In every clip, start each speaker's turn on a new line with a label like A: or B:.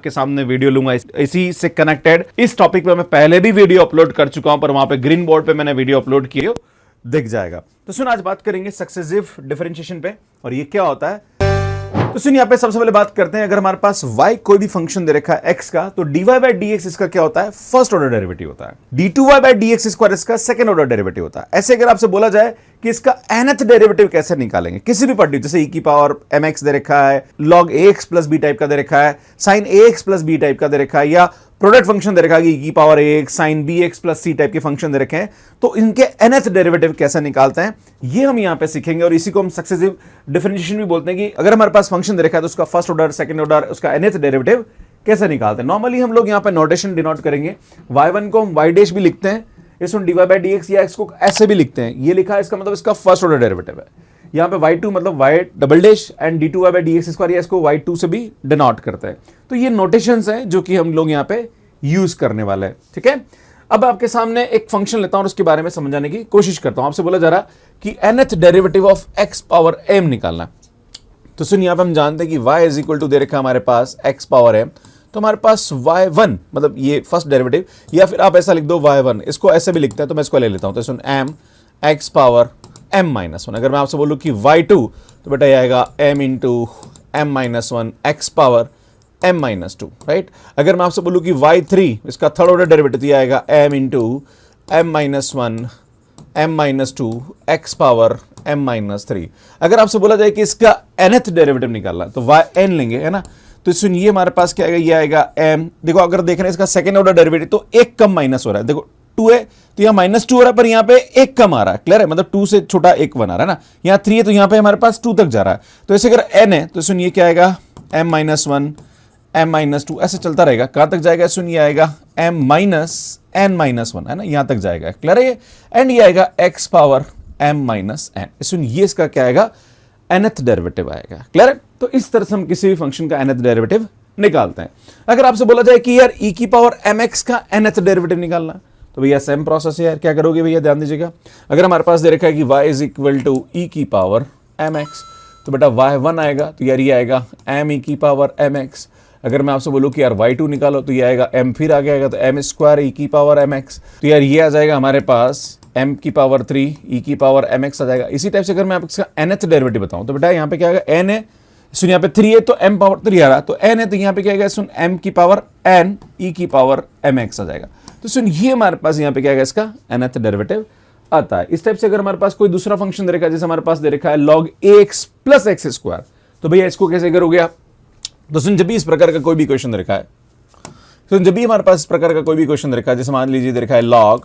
A: के सामने वीडियो लूंगा इसी से कनेक्टेड। इस टॉपिक पे मैं पहले भी वीडियो अपलोड कर चुका हूं, पर वहां पे ग्रीन बोर्ड पे मैंने वीडियो अपलोड किया, दिख जाएगा। तो सुन, आज बात करेंगे सक्सेसिव डिफरेंशिएशन पे और ये क्या होता है। तो सुन, यहां पे सबसे पहले बात करते हैं, अगर हमारे पास y कोई भी फंक्शन दे रखा है x का, तो dy बाय dx इसका क्या होता है, फर्स्ट ऑर्डर डेरिवेटिव होता है। d2y बाय dx स्क्वायर इसका सेकंड ऑर्डर डेरिवेटिव होता है। ऐसे अगर आपसे बोला जाए कि इसका nth डेरिवेटिव कैसे निकालेंगे किसी भी पर्टिकुलर, जैसे e की पावर mx दे रखा है, log ax plus b type का दे रखा है, sin ax plus b type का दे रखा है, या प्रोडक्ट फंक्शन दे रखा है e की power ax sin bx plus c type के फंक्शन दे रखे हैं, तो इनके nth डेरिवेटिव कैसे निकालते हैं ये हम यहां पे सीखेंगे। और इसी को हम सक्सेसिव डिफरेंशिएशन भी बोलते हैं कि अगर हमारे पास फंक्शन दे रखा है तो उसका फर्स्ट ऑर्डर, सेकंड ऑर्डर, उसका nth डेरिवेटिव कैसे निकालते हैं। नॉर्मली हम लोग यहां पे नोटेशन डिनोट करेंगे, y1 को हम y डैश भी लिखते हैं, इसमें dy बाय dx या x को ऐसे भी लिखते हैं, ये लिखा है इसका मतलब इसका फर्स्ट ऑर्डर डेरिवेटिव है। यहाँ पे y2 मतलब y double dash and d2y by dx square, या इसको y2 से भी डिनोट करते हैं। तो ये नोटेशंस हैं जो कि हम लोग यहाँ पे यूज करने वाले हैं, ठीक है। अब आपके सामने एक फंक्शन लेता हूं और उसके बारे में समझाने की कोशिश करता हूं। आपसे बोला जा रहा कि nth derivative of x power m निकालना है। तो सुन, यहां पे हम जानते हैं कि y इज इक्वल टू दे रखा हमारे पास x पावर m, तो हमारे पास y1 मतलब ये फर्स्ट डेरिवेटिव, या फिर आप ऐसा लिख दो y1, इसको ऐसे भी लिखते हैं तो मैं इसको ले लेता हूं। तो सुन m x power m minus one. अगर मैं आपसे बोलूं कि y2, तो बेटा ये आएगा m into m minus one x power m minus two, right. अगर मैं आपसे बोलूं कि y3, इसका थर्ड ऑर्डर डेरिवेटिव, ये आएगा m into m minus one m minus two x power m minus three. अगर आपसे बोला जाए कि इसका nth डेरिवेटिव निकालना है तो yn लेंगे, है ना। तो सुन, ये हमारे पास क्या आएगा, ये आएगा m। देखो अगर देख रहे हैं इसका सेकंड ऑर्डर डेरिवेटिव, तो एक कम माइनस हो रहा है। देखो 2 है तो यहाँ -2 हो रहा है, पर यहाँ पे एक कम आ रहा है, क्लियर है, मतलब 2 से छोटा एक बना रहा है ना। यहाँ 3 है तो यहाँ पे हमारे पास 2 तक जा रहा है। तो ऐसे अगर n है तो सुन, ये क्या आएगा m minus one m minus two, ऐसे चलता रहेगा। कहां तक जाएगा, सुन ये आएगा m minus n minus one, है ना, यहां तक जाएगा, क्लियर है। एंड ये आएगा x power m minus n। सुन, ये इसका क्या आएगा, nth डेरिवेटिव आएगा, क्लियर है। तो इस तरह से हम किसी भी फंक्शन का nth डेरिवेटिव निकालते हैं। अगर आपसे बोला जाए कि यार e की पावर mx का nth डेरिवेटिव निकालना, तो भैया सेम प्रोसेस है यार। क्या करोगे भैया, ध्यान दीजिएगा। अगर हमारे पास दे रखा है कि y is equal to e की पावर mx, तो बेटा y1 आएगा तो यार ये आएगा m e की पावर mx। अगर मैं आपसे बोलूं कि यार y2 निकालो, तो ये आएगा m, फिर आगे आएगा तो m स्क्वायर e की पावर mx, तो यार ये आ जाएगा हमारे पास m की पावर 3 e की पावर mx आ जाएगा। इसी टाइप से अगर मैं आपको इसका nth डेरिवेटिव बताऊं, तो बेटा यहाँ पे क्या आएगा, n है, सुन यहाँ पे 3 है तो m पावर 3 आ रहा, तो n है तो यहाँ पे क्या आएगा, सुन m की पावर n e की पावर mx आ जाएगा। तो सुन, ये हमारे पास यहाँ पे क्या आएगा, इसका nth डेरिवेटिव आता है। इस टाइप से अगर हमारे पास कोई दूसरा फंक्शन दे रखा है, जैसे हमारे पास दे रखा है log ax plus x square, तो भैया इसको कैसे करोगे आप। तो सुन, जब भी इस प्रकार का कोई भी क्वेश्चन दे रखा है, तो जब भी हमारे पास इस प्रकार का कोई भी क्वेश्चन दे रखा है, जैसे मान लीजिए दे रखा है log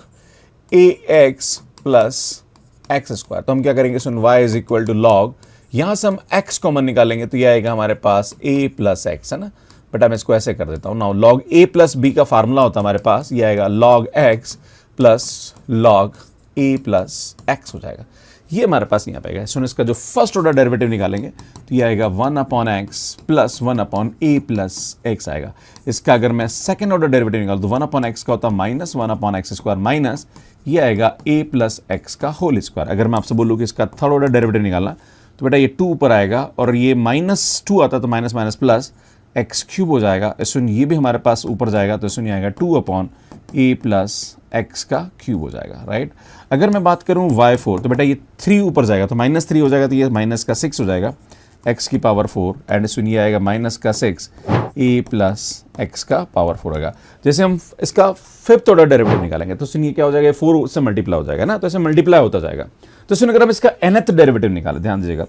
A: ax plus x square, तो हम क्या करेंगे, सुन y is equal to log, यहां से हम x कॉमन निकालेंगे तो ये आएगा हमारे पास a प्लस एक्स, है ना। बट मैं इसको ऐसे कर देता हूं, now log a plus b का फार्मूला होता है हमारे पास, ये आएगा log x plus log a plus x हो जाएगा। ये हमारे पास यहाँ पे आएगा। सुन, इसका जो फर्स्ट ऑर्डर डेरिवेटिव निकालेंगे तो ये आएगा 1 अपॉन एक्स प्लस 1 अपॉन ए प्लस एक्स आएगा। इसका अगर मैं सेकंड ऑर्डर डेरिवेटिव निकालूं तो 1 अपॉन एक्स का होता है minus 1 upon x square, minus ये आएगा ए प्लस एक्स का होल स्क्वायर। अगर मैं आपसे बोलूँ कि इसका थर्ड ऑर्डर डेरिवेटिव निकालना, तो बेटा ये 2 ऊपर आएगा और ये -2 आता तो minus minus plus x cube हो जाएगा। सुन, ये भी हमारे पास ऊपर जाएगा तो सुन ये आएगा 2 अपॉन ए प्लस एक्स का क्यूब हो जाएगा, राइट। अगर मैं बात करूं y4, तो बेटा ये 3 ऊपर जाएगा तो -3 हो जाएगा, तो ये माइनस का 6 हो जाएगा x की पावर 4, एंड सुन ये आएगा माइनस का 6 a प्लस एक्स का पावर 4 होगा। जैसे हम इसका फिफ्थ ऑर्डर डेरिवेटिव निकालेंगे तो सुन ये क्या हो जाएगा, 4 से मल्टीप्लाई हो जाएगा ना, तो ऐसे मल्टीप्लाई होता जाएगा। तो सुन, अगर हम इसका nth डेरिवेटिव निकालें, ध्यान दीजिएगा,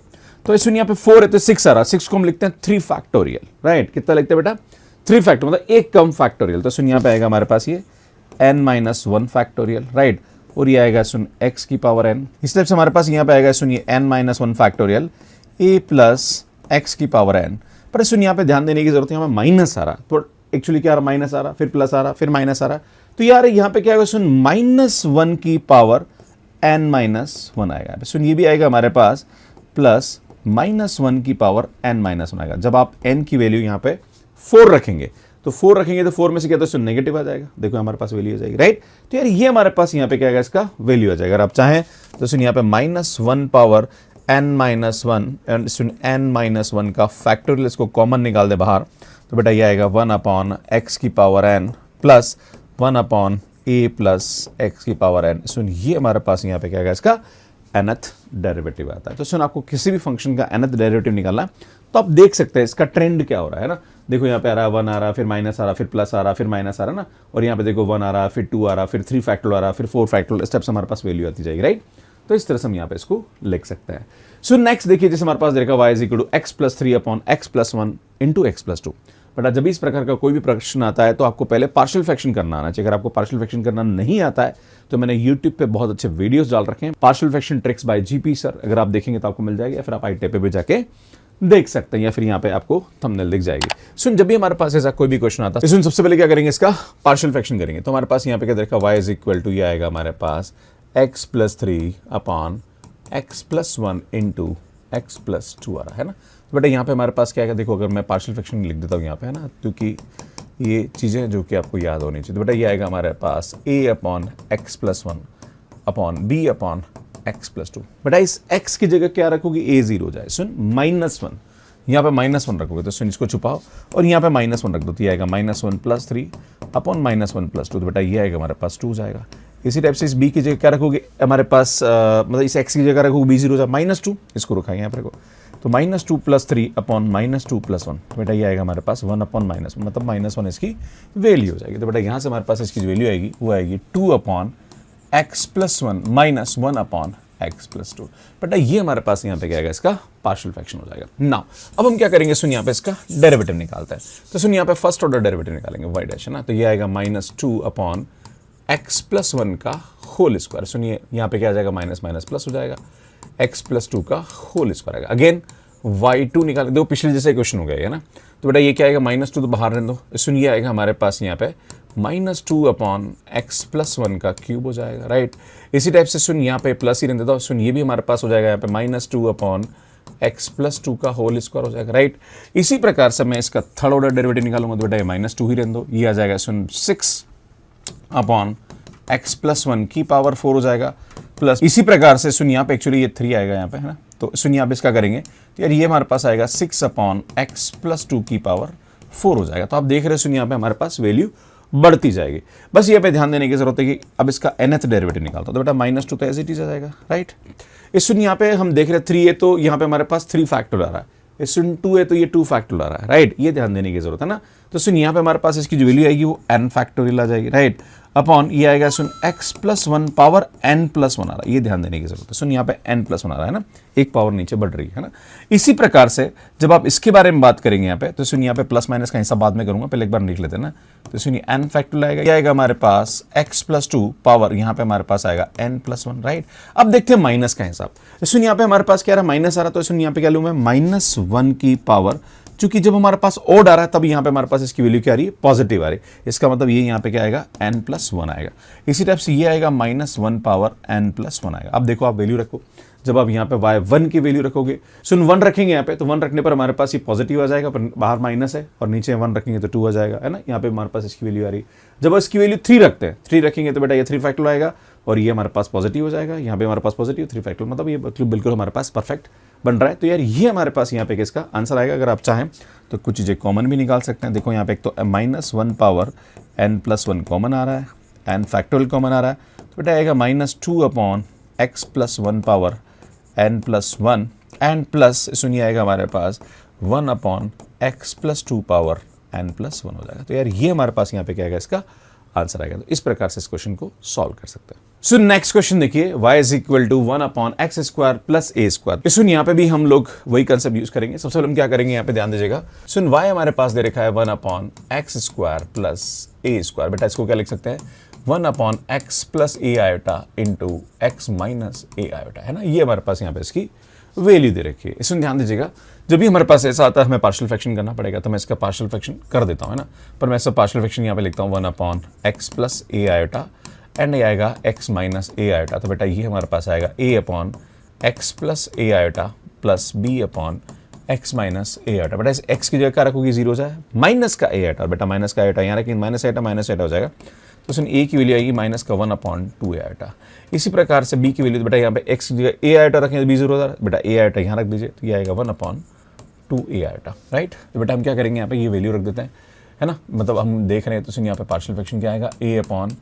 A: तो सुन यहाँ पे 4 है तो 6 आ रहा, 6 को हम लिखते हैं 3 फैक्टोरियल, राइट। कितना लिखते हैं बेटा, 3 फैक्टर, मतलब एक कम फैक्टोरियल। तो सुन यहाँ पे आएगा हमारे पास ये n-1 फैक्टोरियल, राइट, और ये आएगा सुन x की पावर n। इस टाइप से हमारे पास यहाँ पे आएगा सुन ये n-1 factorial a plus x की पावर n। पर सुन यहाँ पे ध्यान देने की जरूरत है, यहाँ पे माइनस आ रहा, तो एक्चुअली क्या आ रहा, माइनस आ रहा, फिर प्लस आ रहा, फिर माइनस आ रहा, तो यार यहाँ पे क्या आएगा, सुन -1 की पावर n-1 आएगा। सुन, ये भी आएगा हमारे पास प्लस -1 की पावर n-1 आएगा। जब आप n की वैल्यू यहाँ पे 4 रखेंगे, तो 4 रखेंगे तो 4 में से क्या तो नेगेटिव आ जाएगा, देखो हमारे पास वैल्यू आ जाएगी, राइट। तो यार ये हमारे पास यहाँ पे क्या आएगा, इसका वैल्यू आ जाएगा। अगर आप चाहें तो सुन यहाँ पे -1 power n-1 and soon n-1 का फैक्टोरियल, इसको कॉमन निकाल दे बाहर, तो तो बेटा ये आएगा 1 अपॉन एक्स की पावर एन प्लस 1 अपॉन ए प्लस एक्स की पावर एन। सुन ये हमारे पास यहाँ पे क्या आएगा, इसका nth डेरिवेटिव आता है। तो सुन आपको किसी भी फंक्शन का nth डेरिवेटिव निकालना है तो आप देख सकते हैं इसका ट्रेंड क्या हो रहा है ना। देखो यहाँ पे आ रहा है 1 आ रहा, फिर माइनस आ रहा, फिर प्लस आ रहा, फिर माइनस आ रहा ना, और यहाँ पे देखो 1 आ रहा, फिर 2 आ रहा, फिर 3 फैक्टोरियल आ रहा, फिर 4 फैक्टोरियल, स्टेप्स हमारे पास वैल्यू आती जाएगी, राइट। तो इस तरह से हम यहाँ पे इसको लिख सकते हैं। सो नेक्स्ट देखिए, जैसे हमारे पास देखा y is equal to x plus 3 upon x plus 1 into x plus 2। But जब इस प्रकार का कोई भी प्रश्न आता है तो आपको पहले पार्शियल फ्रैक्शन करना आना चाहिए। अगर आपको पार्शियल फ्रैक्शन करना नहीं आता है तो मैंने यूट्यूब पे बहुत अच्छे वीडियोस डाल रखे हैं, partial fraction tricks bye GP sir, अगर आप देखेंगे तो आपको मिल जाएगी, या फिर आप ITAP पे भी जाके देख सकते हैं, या फिर यहाँ पे आपको थंबनेल दिख जाएगी। सुन जब भी हमारे पास ऐसा कोई भी क्वेश्चन आता है, सुन सबसे पहले क्या करेंगे, इसका पार्शियल फ्रैक्शन करेंगे। तो हमारे पास यहाँ पे क्या देखा, y इज इक्वल टू ये आएगा हमारे पास x plus 3 upon x plus 1 into x plus 2 आ रहा है ना। तो बेटा यहाँ पे हमारे पास क्या है, देखो अगर मैं पार्शियल फ्रैक्शन लिख देता हूँ यहाँ पे है ना, क्योंकि ये चीज़ें जो कि आपको याद होनी चाहिए। तो बेटा ये आएगा हमारे पास a upon x plus 1 upon b upon x plus 2। बेटा इस x की जगह क्या रखोगे, a 0 हो जाए। सुन -1 यहाँ पे -1 रखोगे तो सुन इसको छुपाओ और यहाँ पे -1 रख दो, तो ये आएगा -1 प्लस 3 अपॉन -1 प्लस 2। तो बेटा ये आएगा हमारे पास 2 जाएगा। इसी टाइप से इस b की जगह क्या रखोगे, हमारे पास मतलब इस x की जगह रखोगे b 0 हो जाए, -2 इसको रखा है यहाँ पर रखो, तो -2 प्लस 3 अपॉन -2 प्लस 1। बेटा ये आएगा हमारे पास 1 अपॉन -1, मतलब -1 इसकी वैल्यू हो जाएगी। तो बेटा यहाँ से हमारे पास इसकी जो वैल्यू आएगी वो आएगी 2 upon x plus 1 minus 1 upon x plus 2। बेटा ये हमारे पास यहाँ पे क्या आएगा, इसका पार्शियल फ्रैक्शन हो जाएगा। नाउ अब हम क्या करेंगे, सुन यहाँ पे इसका डेरिवेटिव निकालते हैं। तो सुन यहाँ पे फर्स्ट ऑर्डर डेरिवेटिव निकालेंगे y डैश है ना, तो ये आएगा -2 अपॉन एक्स प्लस 1 का होल स्क्वायर। सुनिए यहाँ पे क्या आ जाएगा, माइनस माइनस प्लस हो जाएगा, एक्स प्लस 2 का होल स्क्वायर आएगा। अगेन y2 निकाल दो, पिछले जैसे क्वेश्चन हो गया है ना। तो बेटा ये क्या आएगा, -2 तो बाहर रहने दो। सुन ये आएगा हमारे पास यहाँ पे -2 अपॉन एक्स प्लस 1 का क्यूब हो जाएगा, राइट। इसी टाइप से सुन यहाँ पे प्लस ही रहने दो, सुन ये भी हमारे पास हो जाएगा यहाँ पे -2 अपॉन एक्स प्लस 2 का होल स्क्वायर हो जाएगा, राइट। इसी प्रकार से मैं इसका थर्ड ऑर्डर डेरिवेटिव निकालूंगा, तो बेटा ये -2 ही रहने दो, ये आ जाएगा सुन 6 अपॉन एक्स प्लस 1 की पावर 4 हो जाएगा, प्लस इसी प्रकार से सुन यहाँ पे एक्चुअली ये 3 आएगा यहाँ पे है ना। तो सुन यहाँ पे इसका करेंगे तो यार ये हमारे पास आएगा 6 अपॉन एक्स प्लस 2 की पावर 4 हो जाएगा। तो आप देख रहे हो सुन यहाँ पे हमारे पास वैल्यू बढ़ती जाएगी। बस ये पे ध्यान देने की जरूरत है कि अब इसका nth डेरिवेटिव निकालता हूं, तो बेटा -2 तो एज इट इज आ जाएगा, राइट। इस सुन यहाँ पे हम देख रहे हैं 3 है तो यहाँ पे हमारे पास 3 फैक्टोरियल आ रहा है, इस सुन 2 है तो ये 2 फैक्टोरियल आ रहा है, राइट। ये ध्यान देने की जरूरत है ना। तो सुन यहाँ पे हमारे पास इसकी जो वैल्यू आएगी वो n फैक्टोरियल आ जाएगी, राइट, अपॉन ये आएगा सुन x plus 1 power n plus 1 आ रहा है। ये ध्यान देने की जरूरत है, सुन यहाँ पे n प्लस 1 आ रहा है ना, एक पावर नीचे बढ़ रही है ना। इसी प्रकार से जब आप इसके बारे में बात करेंगे यहाँ पे, तो सुन यहाँ पे प्लस माइनस का हिसाब बाद में करूंगा, पहले एक बार लिख लेते हैं ना। तो सुनिए n फैक्टोरियल आएगा, ये आएगा हमारे पास x प्लस 2 पावर यहाँ पे हमारे पास आएगा n प्लस 1, राइट। अब देखते हैं माइनस का हिसाब। सुन यहाँ पे हमारे पास क्या आ रहा है, माइनस आ रहा, तो सुन यहाँ पे क्या लूँ मैं, -1 की पावर, चूंकि जब हमारे पास ओड आ रहा है तब यहाँ पे हमारे पास इसकी वैल्यू क्या आ रही है, पॉजिटिव आ रही है। इसका मतलब ये यहाँ पे क्या आएगा, n प्लस 1 आएगा। इसी टाइप से ये आएगा -1 पावर n प्लस 1 आएगा। अब देखो आप वैल्यू रखो, जब आप यहाँ पे y1 की वैल्यू रखोगे, सुन 1 रखेंगे यहाँ पे, तो 1 रखने पर हमारे पास ये पॉजिटिव आ जाएगा, पर बाहर माइनस है, और नीचे 1 रखेंगे तो 2 आ जाएगा, है ना। यहाँ पे हमारे पास इसकी वैल्यू आ रही है। जब इसकी वैल्यू 3 रखते हैं, 3 रखेंगे तो बेटा ये 3 फैक्टोरियल आएगा, और ये हमारे पास पॉजिटिव हो जाएगा, यहाँ पे हमारे पास पॉजिटिव 3 फैक्टोरियल, मतलब ये बिल्कुल हमारे पास परफेक्ट बन रहा है। तो यार ये हमारे पास यहाँ पे किसका आंसर आएगा। अगर आप चाहें तो कुछ चीज़ें कॉमन भी निकाल सकते हैं। देखो यहाँ पे एक तो -1 पावर n प्लस 1 कॉमन आ रहा है, n फैक्टोरियल कॉमन आ रहा है, तो बेटा आएगा -2 upon x plus 1 power n plus 1 and plus सुनिए आएगा हमारे पास 1 upon x plus 2 power n plus 1 हो जाएगा। तो यार ये हमारे पास यहाँ पे क्या आएगा, इसका आंसर आएगा। तो इस प्रकार से इस क्वेश्चन को सॉल्व कर सकते हैं। सो नेक्स्ट क्वेश्चन देखिए, y is equal to 1 upon x square plus a square. सुन यहाँ पे भी हम लोग वही कंसेप्ट यूज करेंगे। सबसे पहले हम क्या करेंगे, यहाँ पे ध्यान दीजिएगा। सुन y हमारे पास दे रखा है 1 upon x square plus a square. बेटा इसको क्या लिख सकते हैं, 1 अपॉन एक्स प्लस ए आयोटा इंटू एक्स माइनस ए आयोटा, है ना। ये हमारे पास यहाँ पे इसकी वैल्यू दे रखी है। इसमें ध्यान दीजिएगा, जब भी हमारे पास ऐसा आता है हमें पार्शियल फ्रैक्शन करना पड़ेगा, तो मैं इसका पार्शियल फ्रैक्शन कर देता हूँ, है ना। पर मैं इसका पार्शियल फ्रैक्शन यहाँ पे लिखता हूँ 1 upon x plus A iota and ये आएगा एक्स माइनस ए आयोटा। तो बेटा ये हमारे पास आएगा a upon x plus A iota plus b upon x minus A iota. बेटा इस एक्स की जगह क्या रखोगे, 0 हो जाए, माइनस का ए आयोटा। बेटा माइनस का आयोटा यहाँ रखेंगे, माइनस आयोटा हो जाएगा। तो सुन ए की वैल्यू आएगी माइनस का 1 अपॉन 2 ए आयोटा। इसी प्रकार से बी की वैल्यू, तो बेटा यहाँ पे एक्स की जगह ए आयोटा रखेंगे, 0 हो जाए, बेटा ए आयोटा यहाँ रख दीजिए, तो ये आएगा 1 अपॉन टू ए आयोटा, राइट। तो बेटा हम क्या करेंगे यहाँ पे ये वैल्यू रख देते हैं, है ना, मतलब हम देख रहे हैं तो सुन यहाँ पे पार्शियल फ्रैक्शन क्या आएगा, a upon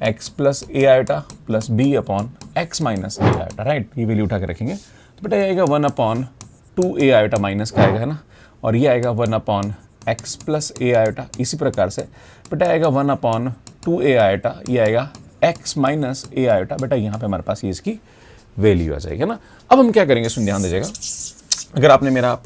A: x plus A iota plus b upon x minus A iota, right. ये वैल्यू उठा के रखेंगे तो बेटा ये आएगा 1 अपॉन 2 ए आयोटा माइनस का आएगा, है ना, और ये आएगा 1 अपॉन एक्स प्लस ए आयोटा। इसी प्रकार से बेटा आएगा 1 अपॉन 2 ए आयोटा, ये आएगा एक्स माइनस ए आयोटा। बेटा यहाँ पे हमारे पास ये इसकी वैल्यू आ जाएगी, है ना। अब हम क्या करेंगे, सुन ध्यान दीजिएगा, अगर आपने मेरा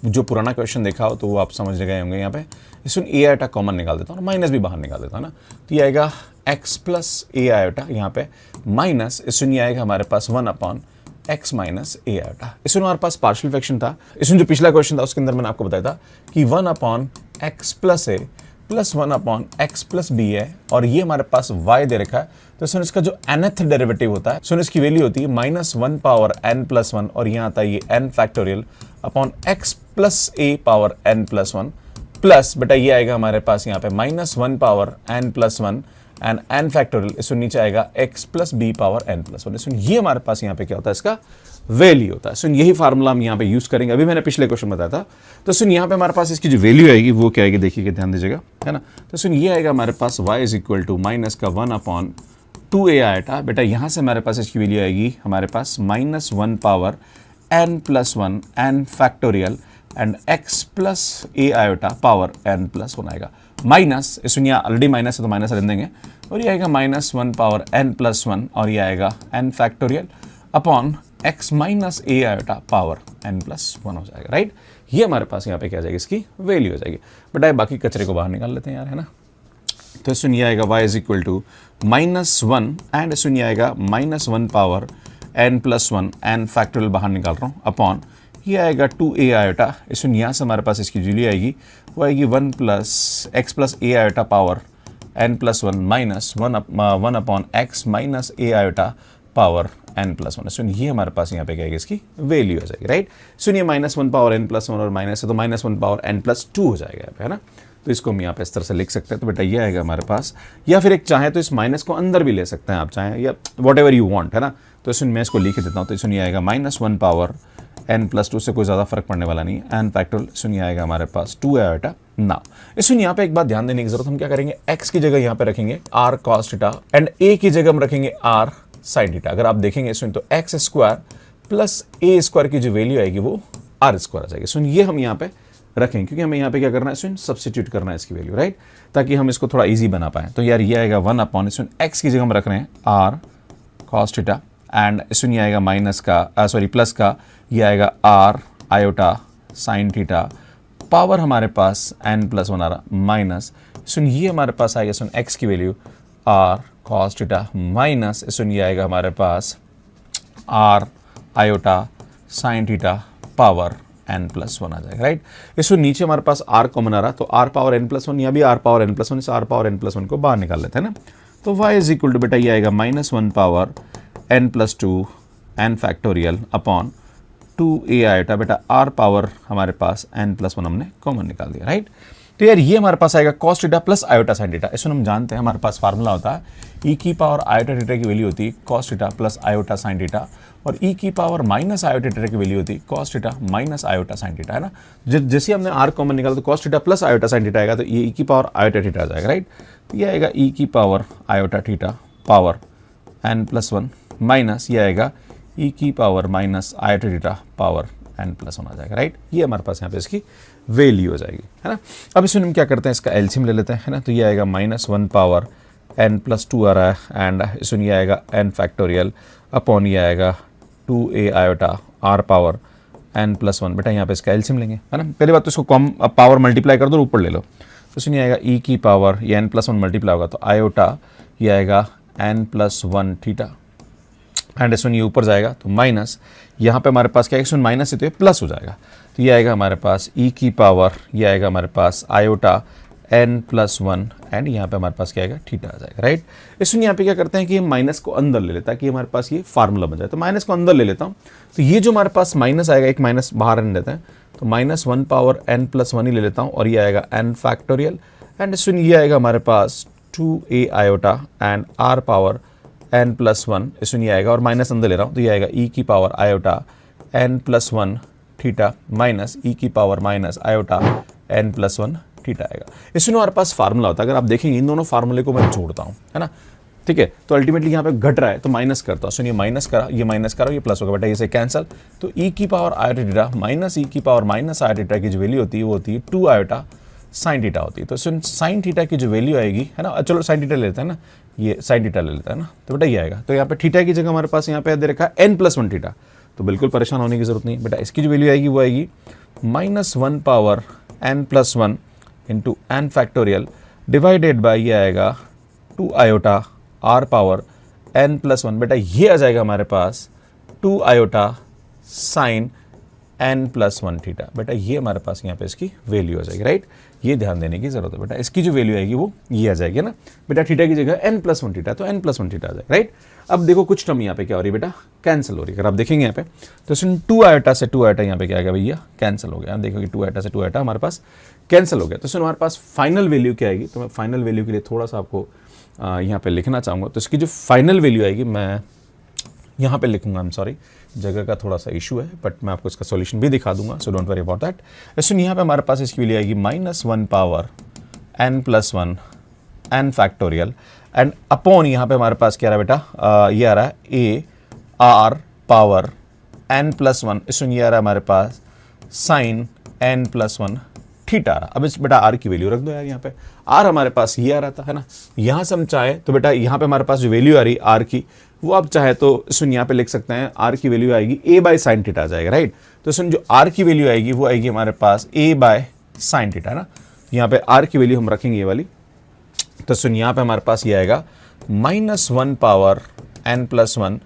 A: जो पुराना क्वेश्चन देखा हो तो वो आप समझ गए होंगे। यहाँ पे इसमें ए आयोटा कॉमन निकाल देता हूँ और माइनस भी बाहर निकाल देता हूँ ना, तो ये आएगा एक्स प्लस ए आयोटा यहाँ पे माइनस इसमें आएगा हमारे पास 1 अपॉन एक्स माइनस ए आयोटा। इसमें हमारे पास पार्शियल फ्रैक्शन था, इसमें जो पिछला क्वेश्चन था उसके अंदर मैंने आपको बताया था कि 1 upon x plus a plus 1 upon x plus b है, और ये हमारे पास y दे रखा है। तो सुन इसका जो nth डेरिवेटिव होता है, सुन इसकी वैल्यू होती है माइनस 1 पावर n प्लस 1, और यहाँ आता है ये n factorial upon x plus A power n plus 1 plus बेटा ये आएगा हमारे पास यहाँ पे minus 1 power n plus 1 and n factorial, इसमें नीचे आएगा x plus B power n plus 1। सुन ये हमारे पास यहाँ पे क्या होता है, इसका वैल्यू होता है। सुन यही फार्मूला हम यहाँ पे यूज करेंगे, अभी मैंने पिछले क्वेश्चन बताया था। तो सुन यहाँ पे हमारे पास इसकी जो वैल्यू आएगी वो क्या आएगी, देखिए ध्यान दीजिएगा, है ना। तो सुन ये आएगा हमारे पास y is equal to minus का 1 अपॉन 2 ए आयोटा। बेटा यहाँ से हमारे पास इसकी वैल्यू आएगी हमारे पास minus 1 power n plus 1 n factorial and x plus A iota power n plus 1 आएगा, माइनस इसमें यहाँ ऑलरेडी माइनस है तो माइनस रख देंगे, और ये आएगा माइनस 1 पावर n प्लस 1, और ये आएगा n factorial upon x minus ए आयोटा पावर n प्लस 1 हो जाएगा, राइट। ये हमारे पास यहाँ पे क्या आ जाएगी, इसकी वैल्यू हो जाएगी। बट आए बाकी कचरे को बाहर निकाल लेते हैं यार, है ना। तो इसमें ये आएगा y is equal to minus 1 and इसमें ये आएगा minus 1 power n plus 1 n factorial बाहर निकाल रहा हूँ अपॉन ये आएगा 2 ए आयोटा। इसमें यहाँ से हमारे पास इसकी वैल्यू आएगी वो आएगी 1 प्लस एक्स प्लस ए iota power n plus 1 minus 1 upon x minus ए आयोटा पावर n प्लस 1। सुन ये हमारे पास यहाँ पे क्या आएगी, इसकी वैल्यू हो जाएगी, राइट। सुनिए माइनस 1 पावर n प्लस 1 और माइनस है तो माइनस 1 पावर n प्लस 2 हो जाएगा यहाँ पे, है ना। तो इसको हम यहाँ पे इस तरह से लिख सकते हैं। तो बेटा ये आएगा हमारे पास, या फिर एक चाहे तो इस माइनस को अंदर भी ले सकते हैं आप चाहें, या वॉट एवर यू वॉन्ट, है ना। तो इसमें मैं इसको लिख देता हूँ। तो इसमें आएगा माइनस 1 पावर n प्लस 2 से कोई ज़्यादा फर्क पड़ने वाला नहीं है, n फैक्टोरियल इसमें आएगा हमारे पास 2 आयोटा ना। इसमें यहाँ पे एक बात ध्यान देने की जरूरत, हम क्या करेंगे, x की जगह यहाँ पे रखेंगे r cos theta and a की जगह हम रखेंगे r sin थीटा। अगर आप देखेंगे इसमें तो x square plus a square की जो वैल्यू आएगी वो r स्क्वायर आ जाएगी। सुन ये हम यहाँ पे रखेंगे क्योंकि हमें यहाँ पे क्या करना है, इसमें सब्स्टिट्यूट करना है इसकी वैल्यू, राइट, ताकि हम इसको थोड़ा इजी बना पाए। तो यार ये आएगा 1 अपॉन इसमें x की जगह हम रख रहे हैं r cos थीटा एंड इसमें आएगा माइनस का सॉरी प्लस का ये आएगा r iota sin theta power हमारे पास n प्लस 1 आ रहा माइनस सुन ये हमारे पास आएगा सुन x की value r cos theta minus सुन ये आएगा हमारे पास r iota sin theta power n plus 1 आ जाएगा, राइट। इसको नीचे हमारे पास r कॉमन आ रहा तो r पावर n प्लस 1, यहाँ भी r पावर n प्लस 1, इस r पावर n प्लस 1 को बाहर निकाल लेते हैं ना। तो y इज इक्वल टू बेटा ये आएगा minus 1 power n plus 2 n factorial upon 2a iota. बेटा r पावर हमारे पास n प्लस 1 हमने कॉमन निकाल दिया, राइट। तो यार ये हमारे पास आएगा cos theta plus iota sin theta. इसमें हम जानते हैं हमारे पास फार्मूला होता है e की पावर आयोटा थीटा की वैल्यू होती है cos theta plus iota sin theta, और e की पावर माइनस आयोटा थीटा की वैल्यू होती है cos theta minus iota sin theta, है ना। जैसे हमने r कॉमन निकाला तो cos theta plus iota sin theta आएगा तो ये e की पावर आयोटा थीटा आ जाएगा, राइट। तो ये आएगा e की power iota theta power n plus 1 minus ये आएगा e की power minus iota theta power n plus 1 आ जाएगा, राइट। ये हमारे पास यहाँ पे इसकी वैल्यू हो जाएगी, है ना। अब इसमें हम क्या करते हैं, इसका एलसीएम ले लेते हैं, है ना। तो ये आएगा माइनस 1 पावर n प्लस 2 आ रहा है एंड इसमें ये आएगा n फैक्टोरियल अपॉन ये आएगा 2a iota r power n plus 1। बेटा यहाँ पे इसका एलसीएम लेंगे, है ना। पहली बात तो इसको कॉम पावर मल्टीप्लाई कर दो, ऊपर ले लो। तो इसमें आएगा e की पावर ये n प्लस 1 मल्टीप्लाई होगा तो आयोटा ये आएगा n प्लस 1 थीटा एंड इसमें ये ऊपर जाएगा तो माइनस यहाँ पे हमारे पास क्या है, इसमें माइनस है तो ये प्लस हो जाएगा। तो ये आएगा हमारे पास e की पावर ये आएगा हमारे पास आयोटा n प्लस 1 एंड यहाँ पे हमारे पास क्या आएगा, थीटा आ जाएगा, राइट। इसमें यहाँ पे क्या करते हैं कि माइनस को अंदर ले लेता है कि हमारे पास ये फार्मूला बन जाए। तो माइनस को अंदर ले लेता हूँ तो ये जो हमारे पास माइनस आएगा, एक माइनस बाहर रहने देते हैं तो माइनस 1 पावर n प्लस 1 ही ले लेता हूँ और ये आएगा n फैक्टोरियल एंड इसमें ये आएगा हमारे पास 2a iota and r power n plus 1 इसमें ये आएगा और माइनस अंदर ले रहा हूँ तो ये आएगा e की power iota n plus 1 theta minus E की power minus iota N plus one theta आएगा। इसमें हमारे पास फार्मूला होता है, अगर आप देखेंगे इन दोनों फार्मूले को मैं जोड़ता हूँ, है ना, ठीक है, तो अल्टीमेटली यहाँ पे घट रहा है तो माइनस करता हूँ। सुनिए माइनस करा, ये माइनस करा, ये प्लस होगा बेटा, ये से कैंसल। तो ई की power iota theta minus E की पावर माइनस आयोटा थीटा की जो वैल्यू होती है वो होती है 2 आयोटा साइन थीटा होती है। तो सुन साइन थीटा की जो वैल्यू आएगी, है ना, चलो साइन थीटा ले लेते हैं ना, ये साइन थीटा ले लेता है ना, तो बेटा ये आएगा। तो यहाँ पे थीटा की जगह हमारे पास यहाँ पे दे रखा है एन प्लस वन थीटा, तो बिल्कुल परेशान होने की जरूरत नहीं बेटा। इसकी जो वैल्यू आएगी वो आएगी -1 power N plus one into N factorial divided by ये आएगा 2 iota r power N plus one. बेटा ये आ जाएगा हमारे पास 2 आयोटा sine N plus one theta. बेटा ये हमारे पास यहाँ पे इसकी वैल्यू आ जाएगी, राइट, ये ध्यान देने की जरूरत है बेटा। इसकी जो वैल्यू आएगी वो ये आ जाएगी ना बेटा, थीटा की जगह एन प्लस वन थीटा, तो एन प्लस वन थीटा आ जाएगा, राइट। अब देखो कुछ टर्म यहाँ पे क्या हो रही है बेटा, कैंसिल हो रही है। अगर आप देखेंगे यहाँ पे तो इसमें 2 आयोटा से 2 आयोटा यहाँ पे क्या आ गया भैया, कैंसिल हो गया। आप देखोगे 2 आयोटा से 2 आयोटा हमारे पास कैंसिल हो गया। तो इसमें हमारे पास फाइनल वैल्यू क्या आएगी, तो मैं फाइनल वैल्यू के लिए थोड़ा सा आपको यहाँ पे लिखना चाहूँगा। तो इसकी जो फाइनल वैल्यू आएगी मैं यहाँ पे लिखूंगा, आई एम सॉरी, जगह का थोड़ा सा इशू है, बट मैं आपको इसका सॉल्यूशन भी दिखा दूंगा, so don't worry about that. इसमें यहाँ पे हमारे पास इसकी वैल्यू आएगी -1 power N plus one n factorial and upon यहाँ पे हमारे पास क्या आ रहा है बेटा, ये आ रहा है A R power N plus one. इसमें ये आ रहा है हमारे पास sine N plus one theta आ रहा। अब इस बेटा आर की वैल्यू रख दो यार, यहाँ पे आर हमारे पास ये आ रहा था, है ना, यहाँ से हम चाहे तो बेटा यहाँ पे हमारे पास जो वैल्यू आ रही आर की वो आप चाहे तो सुन यहाँ पे लिख सकते हैं, आर की वैल्यू आएगी ए बाय साइन थीटा आ जाएगा, राइट। तो सुन जो आर की वैल्यू आएगी वो आएगी हमारे पास ए बाय साइन थीटा, है ना। यहाँ पे आर की वैल्यू हम रखेंगे ये वाली, तो सुन यहाँ पे हमारे पास ये आएगा -1 power N plus one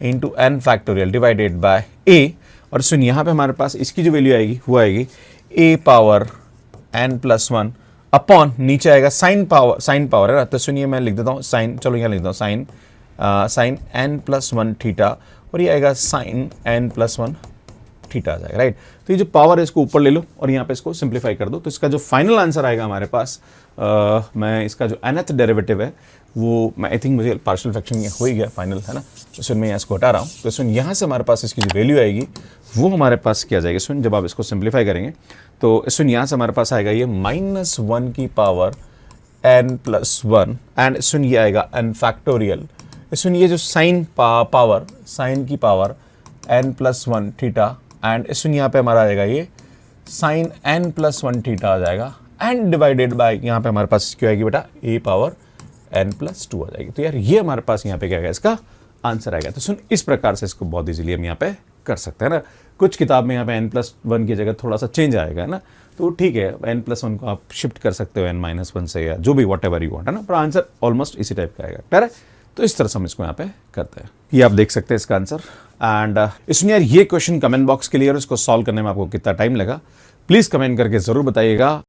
A: into N factorial divided by A, और सुन यहाँ पे हमारे पास इसकी जो वैल्यू आएगी वो आएगी A power N plus one upon नीचे आएगा साइन पावर है ना, तो सुनिए मैं लिख देता हूँ साइन, चलो यहाँ लिख देता हूँ sine N plus one theta, और ये आएगा sine N plus one theta आ जाएगा, राइट। तो ये जो पावर है इसको ऊपर ले लो और यहाँ पे इसको सिंप्लीफाई कर दो, तो इसका जो फाइनल आंसर आएगा हमारे पास, मैं इसका जो nth डेरिवेटिव है वो मैं आई थिंक मुझे पार्शियल फ्रैक्शन हो ही गया फाइनल, है ना, तो इसमें मैं इसको हटा रहा हूँ। तो इसमें यहाँ से हमारे पास इसकी जो वैल्यू आएगी वो हमारे पास क्या जाएगी, इसमें जब आप इसको सिंप्लीफाई करेंगे तो इसमें यहाँ से हमारे पास आएगा ये -1 की power N plus one and इसमें ये आएगा एन फैक्टोरियल। इसमें ये जो साइन पावर साइन की power N plus one theta and इसमें यहाँ पे हमारा आएगा ये sine N plus one theta आ जाएगा एंड डिवाइडेड बाय यहाँ पे हमारे पास क्यों आएगी बेटा ए पावर एन प्लस टू आ जाएगी। तो यार ये हमारे पास यहाँ पे क्या आएगा, इसका आंसर आएगा। तो सुन इस प्रकार से इसको बहुत इजीली हम यहाँ पे कर सकते हैं ना। कुछ किताब में यहाँ पे n+1 की जगह थोड़ा सा चेंज आएगा ना, तो ठीक है, n+1 को आप शिफ्ट कर सकते हो n-1 से या जो भी वॉट एवर यू वांट, है ना, पर आंसर ऑलमोस्ट इसी टाइप का आएगा, क्लियर है। तो इस तरह से हम इसको यहाँ पे करते हैं, ये आप देख सकते हैं इसका आंसर। एंड इसमें यार ये क्वेश्चन कमेंट बॉक्स के लिए और इसको सॉल्व करने में आपको कितना टाइम लगा प्लीज कमेंट करके जरूर बताइएगा।